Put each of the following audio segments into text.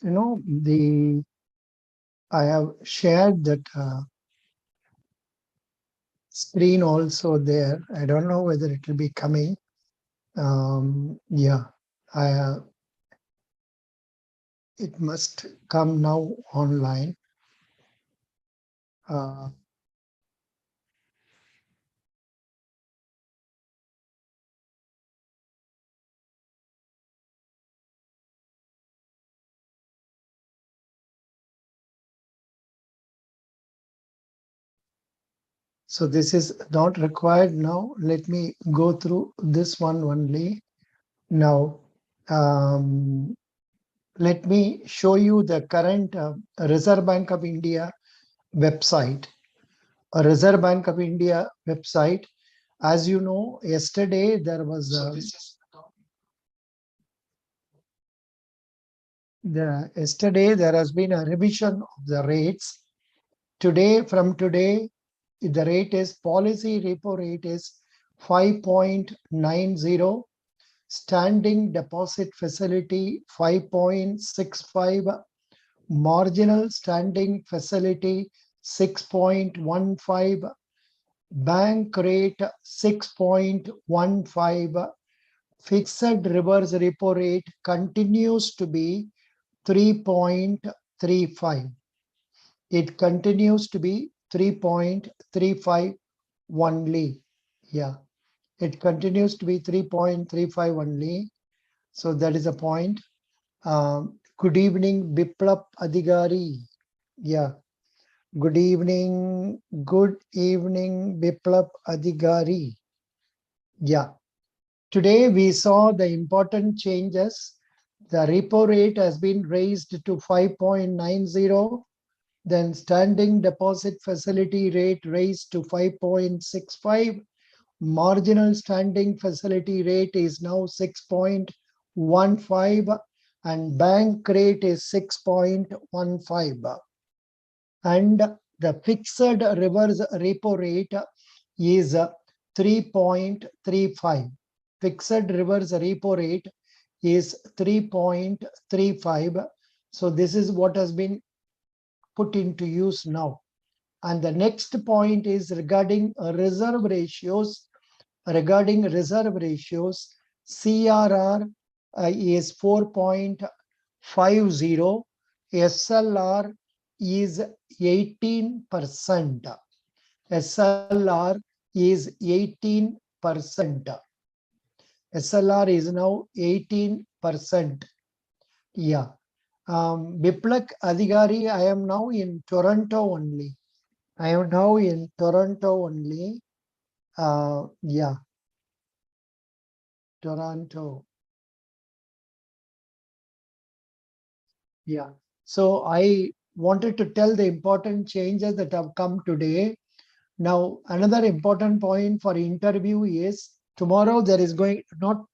You know, I have shared that screen also there. I don't know whether it will be coming. Yeah, it must come now online. So this is not required now. Let me go through this one only. Now, let me show you the current Reserve Bank of India website. A Reserve Bank of India website. As you know, yesterday there was yesterday there has been a revision of the rates. Today, from today, the rate is policy repo rate is 5.90, standing deposit facility 5.65, marginal standing facility 6.15, bank rate 6.15, fixed reverse repo rate continues to be 3.35. It continues to be 3.35 only. Yeah, it continues to be 3.35 only. So that is a point. Good evening, Biplap Adhigari. Yeah. Good evening, Biplap Adhigari. Yeah. Today we saw the important changes. The repo rate has been raised to 5.90. Then standing deposit facility rate raised to 5.65. Marginal standing facility rate is now 6.15 and bank rate is 6.15. And the fixed reverse repo rate is 3.35. Fixed reverse repo rate is 3.35. So this is what has been put into use now. And the next point is regarding reserve ratios. Regarding reserve ratios, CRR is 4.50. SLR is 18%. SLR is 18%. SLR is now 18%. Yeah. Biplak Adhigari, I am now in Toronto only. Yeah. Toronto. Yeah. So I wanted to tell the important changes that have come today. Now, another important point for interview is tomorrow there is going not.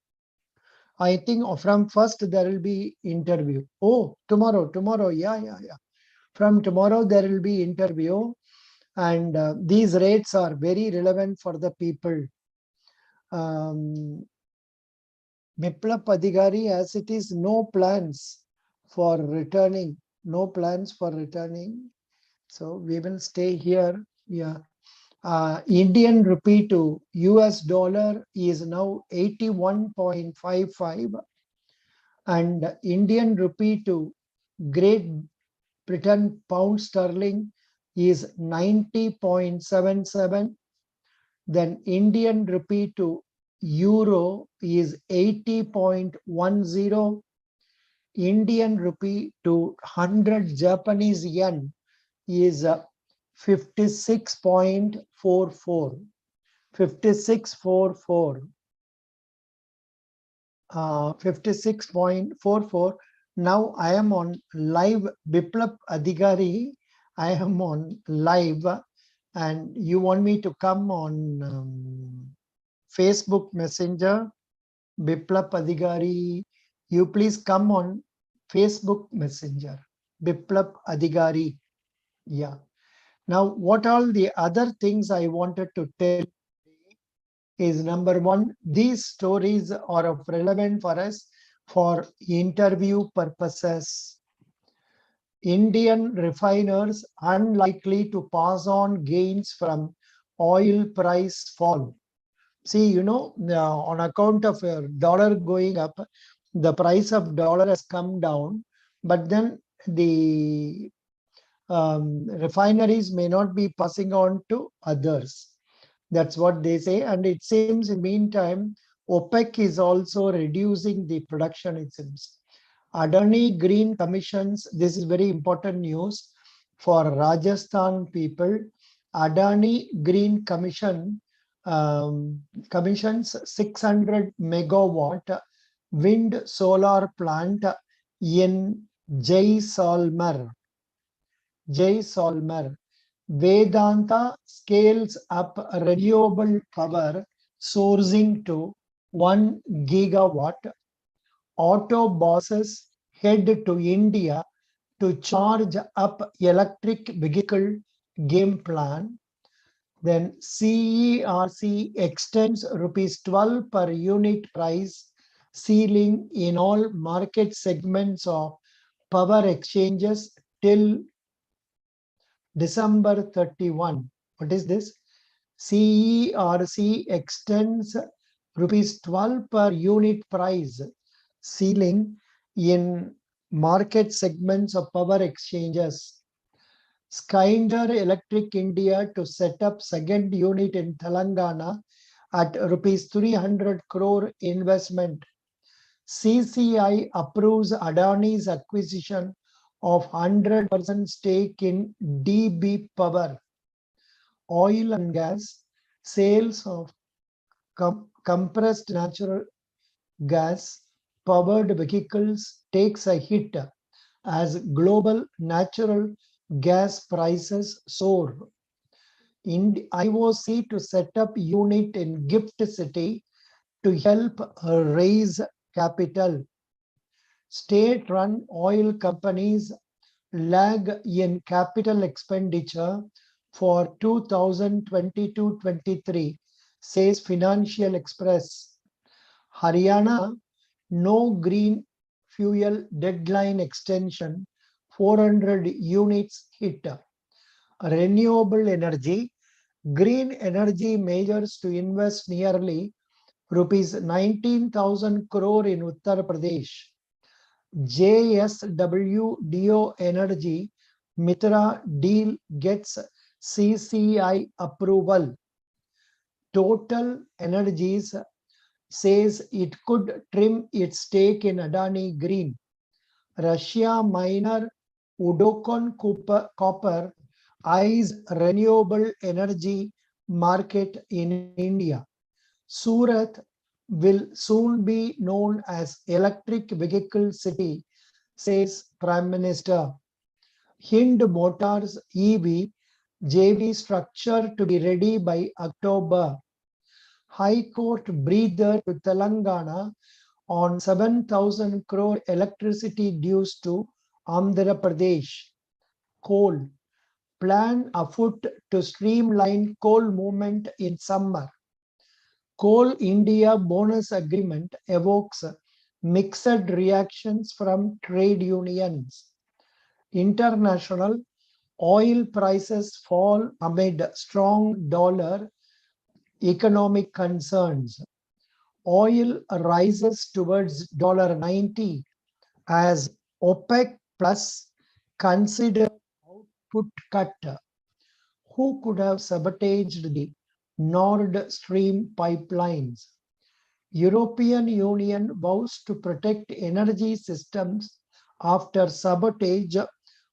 I think from first there will be interview. Oh, tomorrow. Yeah. From tomorrow there will be interview. And these rates are very relevant for the people. Biplap Adhigari, as it is no plans for returning. So we will stay here. Yeah. Indian rupee to US dollar is now 81.55 and Indian rupee to Great Britain pound sterling is 90.77. Then Indian rupee to euro is 80.10. Indian rupee to 100 Japanese yen is 56.44. 56.44. Now I am on live. Biplap Adhigari, I am on live, and you want me to come on Facebook Messenger. Biplap Adhigari, you please come on Facebook Messenger, Biplab Adhikari. Yeah. Now, what all the other things I wanted to tell is number one, these stories are of relevant for us for interview purposes. Indian refiners unlikely to pass on gains from oil price fall. See, on account of dollar going up, the price of dollar has come down, but then the refineries may not be passing on to others. That's what they say. And it seems in meantime, OPEC is also reducing the production, it seems. Adani Green Commissions, this is very important news for Rajasthan people. Adani Green commissions 600 megawatt wind solar plant in Jaisalmer. Vedanta scales up renewable power sourcing to 1 gigawatt. Auto bosses head to India to charge up electric vehicle game plan. Then CERC extends rupees 12 per unit price ceiling in all market segments of power exchanges till December 31. What is this? CERC extends rupees 12 per unit price ceiling in market segments of power exchanges. Skinder Electric India to set up second unit in Telangana at rupees 300 crore investment. CCI approves Adani's acquisition of 100% stake in DB Power. Oil and gas sales of compressed natural gas powered vehicles takes a hit as global natural gas prices soar. In IOC to set up unit in Gift City to help raise capital. State-run oil companies lag in capital expenditure for 2022-23, says Financial Express. Haryana, no green fuel deadline extension, 400 units hit. Renewable energy, green energy measures to invest nearly rupees 19,000 crore in Uttar Pradesh. JSW Energy Mitra deal gets CCI approval. Total Energies says it could trim its stake in Adani Green. Russia miner Udokon Copper eyes renewable energy market in India. Surat will soon be known as electric vehicle city, says Prime Minister. Hind Motors EV JV structure to be ready by October. High Court breather to Telangana on 7,000 crore electricity dues to Andhra Pradesh. Coal. Plan afoot to streamline coal movement in summer. Coal India bonus agreement evokes mixed reactions from trade unions. International oil prices fall amid strong dollar economic concerns. Oil rises towards $90 as OPEC Plus consider output cut. Who could have sabotaged the Nord Stream pipelines? European Union vows to protect energy systems after sabotage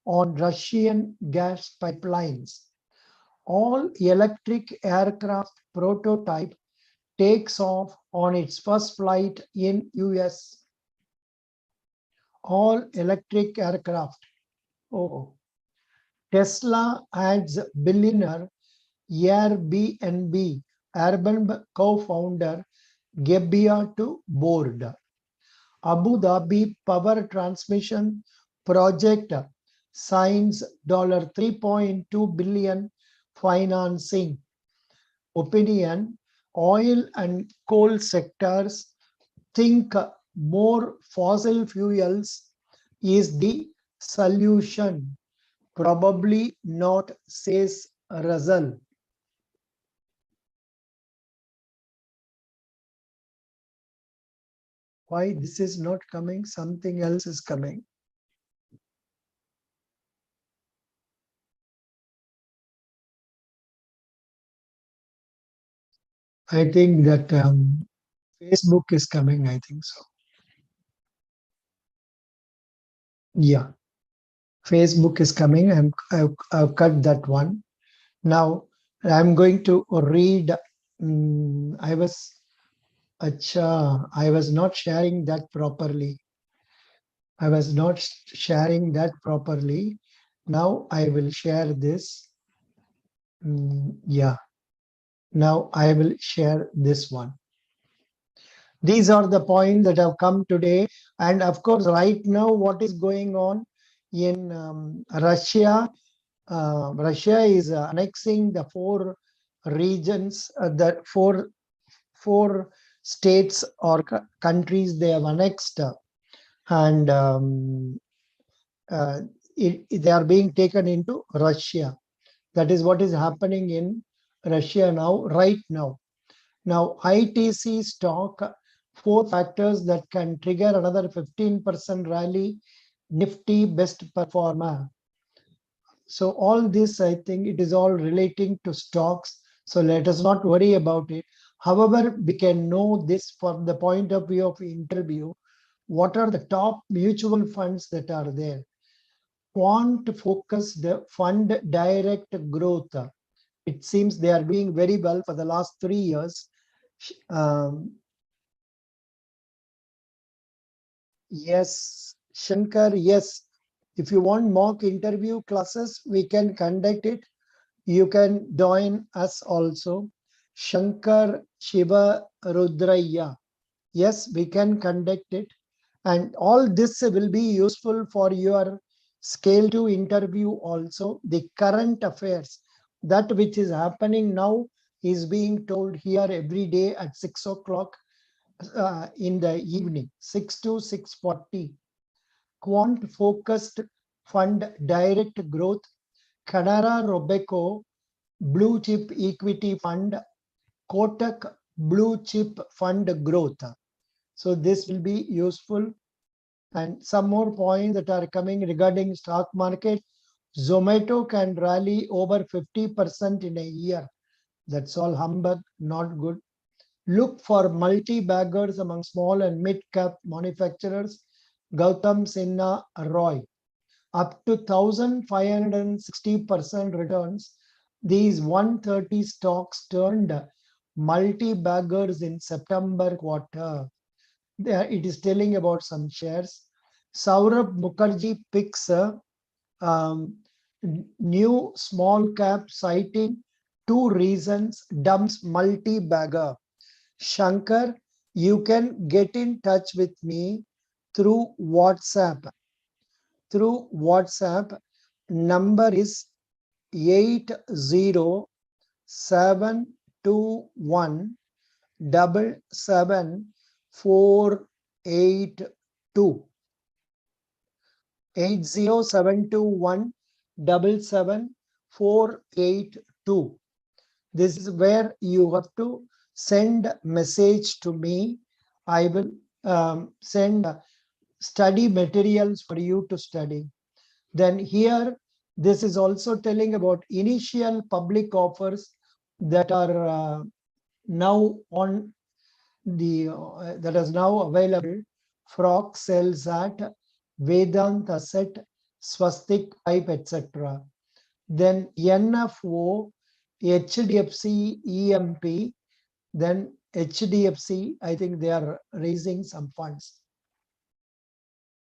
on Russian gas pipelines. All electric aircraft prototype takes off on its first flight in US. All electric aircraft. Oh. Tesla adds billionaire Airbnb urban co-founder Gebbia to board. Abu Dhabi Power Transmission Project signs $3.2 billion financing. Opinion: oil and coal sectors think more fossil fuels is the solution. Probably not, says Russell. Why this is not coming? Something else is coming. I think that Facebook is coming. I think so. Yeah, Facebook is coming. I've cut that one. Now I'm going to read. I was not sharing that properly. Now I will share this. Yeah. Now I will share this one. These are the points that have come today. And of course, right now, what is going on in Russia? Russia is annexing the four regions, the four states or countries they have annexed, and they are being taken into Russia. That is what is happening in Russia now, right now. Now, ITC stock, four factors that can trigger another 15% rally, Nifty best performer. So all this, I think it is all relating to stocks. So let us not worry about it. However, we can know this from the point of view of interview. What are the top mutual funds that are there? Quant focused fund direct growth. It seems they are doing very well for the last 3 years. Yes, Shankar, yes. If you want mock interview classes, we can conduct it. You can join us also. Shankar Shiva Rudraya. Yes, we can conduct it. And all this will be useful for your scale to interview also. The current affairs, that which is happening now is being told here every day at 6 o'clock in the evening, 6 to 6:40. Quant focused fund direct growth, Canara Robeco blue chip equity fund, Kotak blue chip fund growth. So this will be useful. And some more points that are coming regarding stock market. Zomato can rally over 50% in a year. That's all humbug, not good. Look for multi-baggers among small and mid-cap manufacturers. Gautam Sinha Roy. Up to 1,560% returns. These 130 stocks turned multi-baggers in September quarter. There it is telling about some shares. Saurabh Mukherjee picks new small cap, citing two reasons, dumps multi-bagger. Shankar, you can get in touch with me through WhatsApp. Number is 80721 80721 This is where you have to send message to me. I will send study materials for you to study. Then here, this is also telling about initial public offers that are now on the that is now available. Frog sells at Vedant Asset, Swastik Pipe, etc. Then NFO, HDFC, EMP, then HDFC, I think they are raising some funds.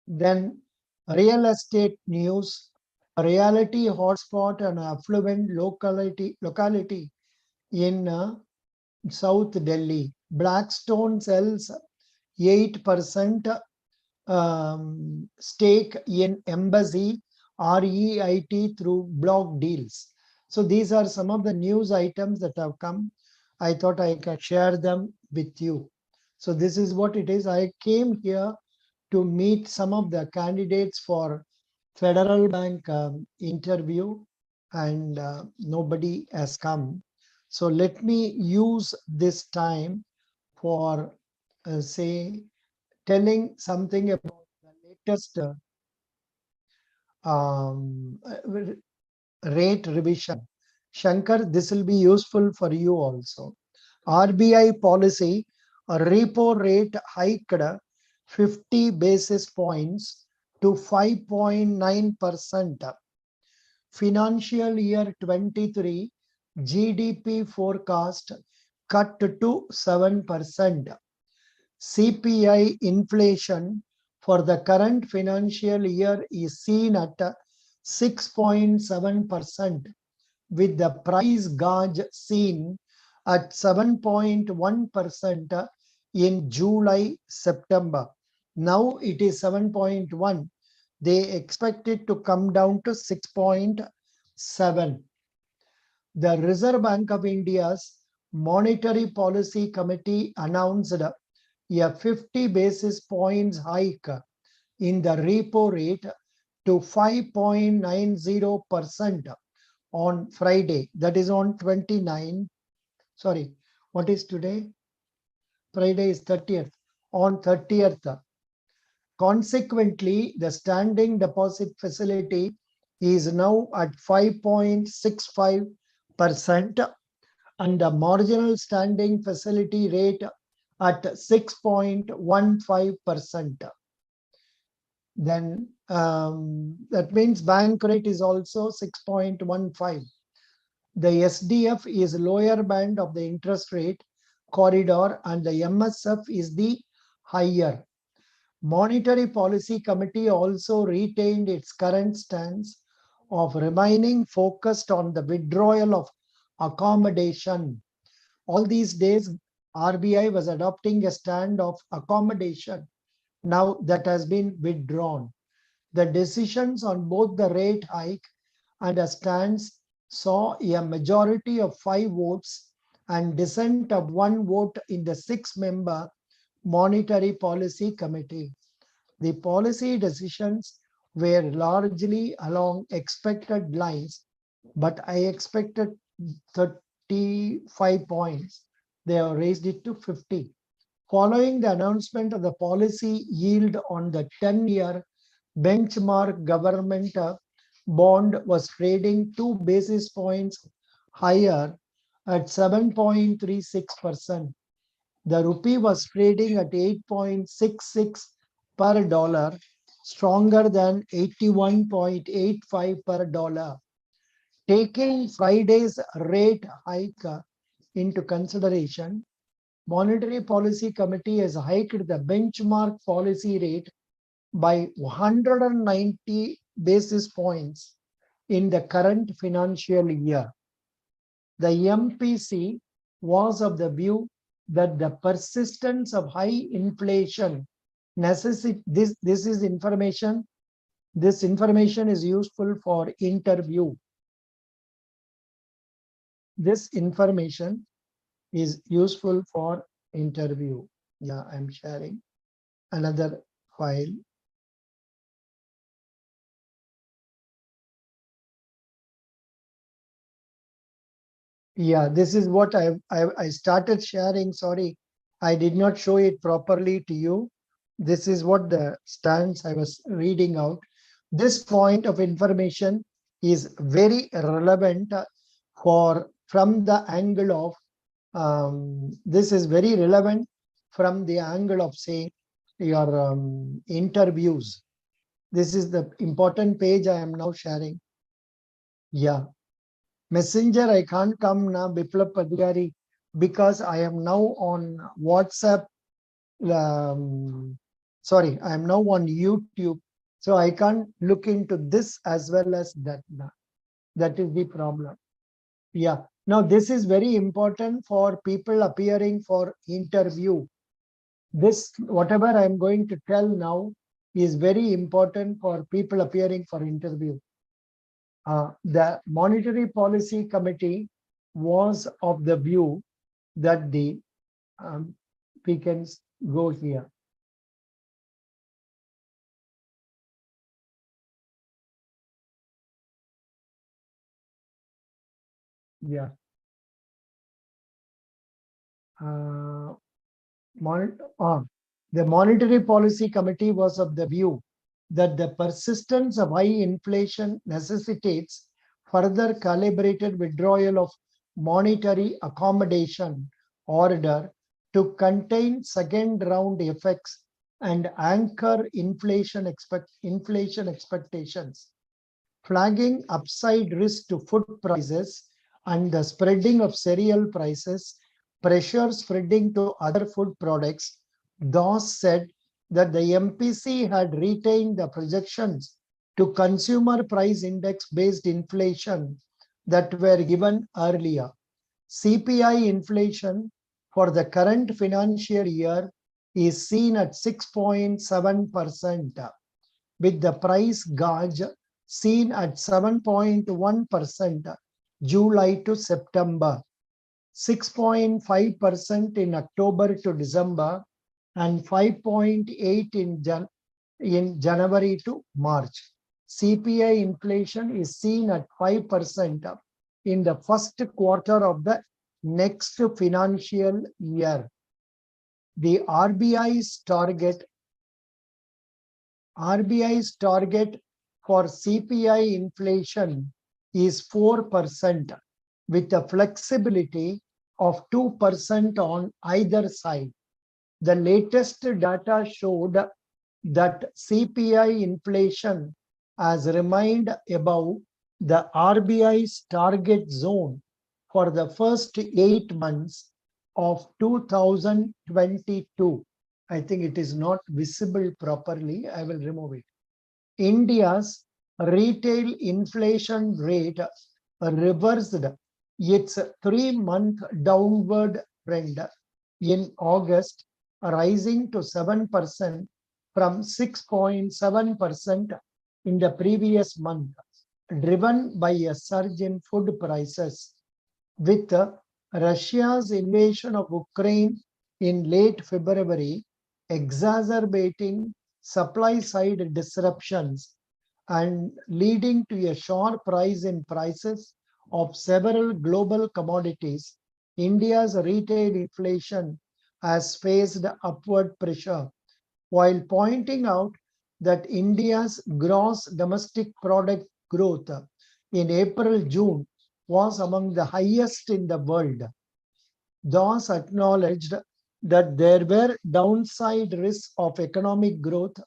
Then real estate news, reality hotspot and affluent locality in South Delhi. Blackstone sells 8% stake in embassy REIT through block deals. So these are some of the news items that have come. I thought I can share them with you. So this is what it is. I came here to meet some of the candidates for Federal Bank interview, and nobody has come. So let me use this time for say telling something about the latest um, uh, rate revision. Shankar, this will be useful for you also. RBI policy, a repo rate hiked 50 basis points to 5.9%. Financial year 23 GDP forecast cut to 7%. CPI inflation for the current financial year is seen at 6.7%, with the price gauge seen at 7.1% in July, September. Now it is 7.1. They expect it to come down to 6.7. The Reserve Bank of India's Monetary Policy Committee announced a 50 basis points hike in the repo rate to 5.90% on Friday. That is on 29. Sorry, what is today? Friday is 30th. On 30th. Consequently, the standing deposit facility is now at 5.65%, and the marginal standing facility rate at 6.15%. Then that means bank rate is also 6.15. The SDF is lower band of the interest rate corridor, and the MSF is the higher. Monetary Policy Committee also retained its current stance of remaining focused on the withdrawal of accommodation. All these days, RBI was adopting a stand of accommodation. Now that has been withdrawn. The decisions on both the rate hike and a stance saw a majority of 5 votes and dissent of 1 vote in the 6-member Monetary Policy Committee. The policy decisions were largely along expected lines, but I expected 35 points. They have raised it to 50. Following the announcement of the policy yield on the 10-year benchmark government bond was trading 2 basis points higher at 7.36%. The rupee was trading at 8.66 per dollar, stronger than 81.85 per dollar. Taking Friday's rate hike into consideration, Monetary Policy Committee has hiked the benchmark policy rate by 190 basis points in the current financial year. The MPC was of the view that the persistence of high inflation necessity, this is information. This information is useful for interview. This information is useful for interview. Yeah, I'm sharing another file. Yeah, this is what I started sharing. Sorry, I did not show it properly to you. This is what the stance I was reading out. This point of information is very relevant for from the angle of this is very relevant from the angle of say your interviews. This is the important page I am now sharing. Yeah. Messenger, I can't come now, Biplab Adhikari, because I am now on WhatsApp. Sorry, I am now on YouTube. So I can't look into this as well as that. That is the problem. Yeah. Now, this is very important for people appearing for interview. This, whatever I'm going to tell now, is very important for people appearing for interview. The Monetary Policy Committee was of the view that we can go here. Yeah. The Monetary Policy Committee was of the view that the persistence of high inflation necessitates further calibrated withdrawal of monetary accommodation order to contain second round effects and anchor inflation expectations, flagging upside risk to food prices and the spreading of cereal prices, pressure spreading to other food products. Thus said that the MPC had retained the projections to consumer price index based inflation that were given earlier. CPI inflation for the current financial year is seen at 6.7%, with the price gauge seen at 7.1% July to September, 6.5% in October to December, and 5.8 in January to March. CPI inflation is seen at 5% in the first quarter of the next financial year. The RBI's target for CPI inflation is 4%, with a flexibility of 2% on either side. The latest data showed that CPI inflation has remained above the RBI's target zone for the first 8 months of 2022. I think it is not visible properly. I will remove it. India's retail inflation rate reversed its 3-month downward trend in August, rising to 7% from 6.7% in the previous month, driven by a surge in food prices. With Russia's invasion of Ukraine in late February exacerbating supply side disruptions and leading to a sharp rise in prices of several global commodities, India's retail inflation has faced upward pressure, while pointing out that India's gross domestic product growth in April-June was among the highest in the world. Thus acknowledged that there were downside risks of economic growth.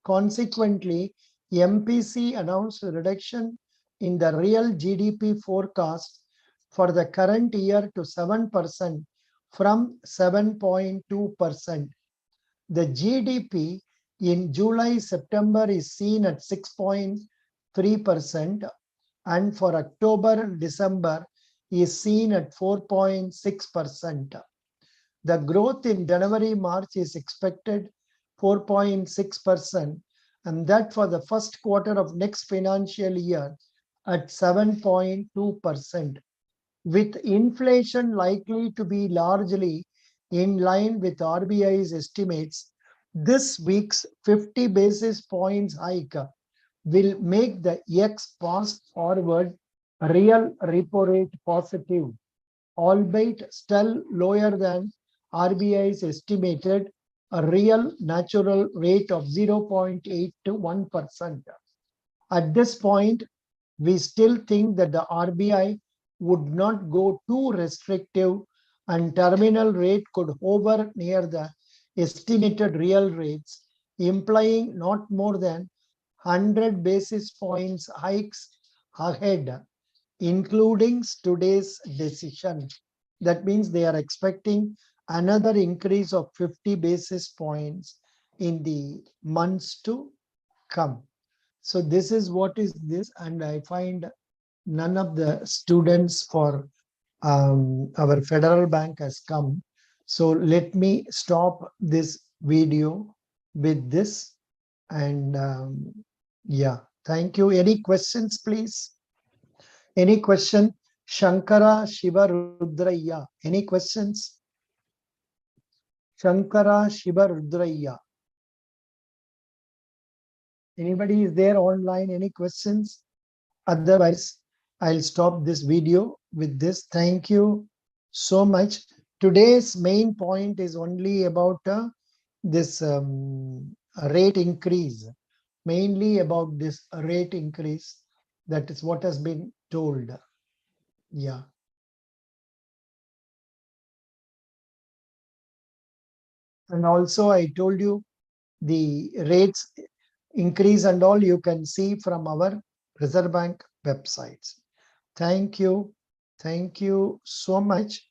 Consequently, MPC announced a reduction in the real GDP forecast for the current year to 7% from 7.2%. The GDP in July-September is seen at 6.3%, and for October-December is seen at 4.6%. The growth in January-March is expected 4.6%, and that for the first quarter of next financial year at 7.2%. With inflation likely to be largely in line with RBI's estimates, this week's 50 basis points hike will make the X pass forward real repo rate positive, albeit still lower than RBI's estimated a real natural rate of 0.8 to 1%. At this point, we still think that the RBI would not go too restrictive and terminal rate could hover near the estimated real rates, implying not more than 100 basis points hikes ahead, including today's decision. That means they are expecting another increase of 50 basis points in the months to come. So this is what is this, and I find none of the students for our federal bank has come. So let me stop this video with this, And yeah, thank you. Any questions, please? Any question? Shankara Shiva Rudraya. Any questions? Shankara Shiva Rudraya. Anybody is there online? Any questions? Otherwise, I'll stop this video with this. Thank you so much. Today's main point is only about this rate increase, mainly about this rate increase. That is what has been told. Yeah. And also I told you the rates increase and all you can see from our Reserve Bank websites. Thank you. Thank you so much.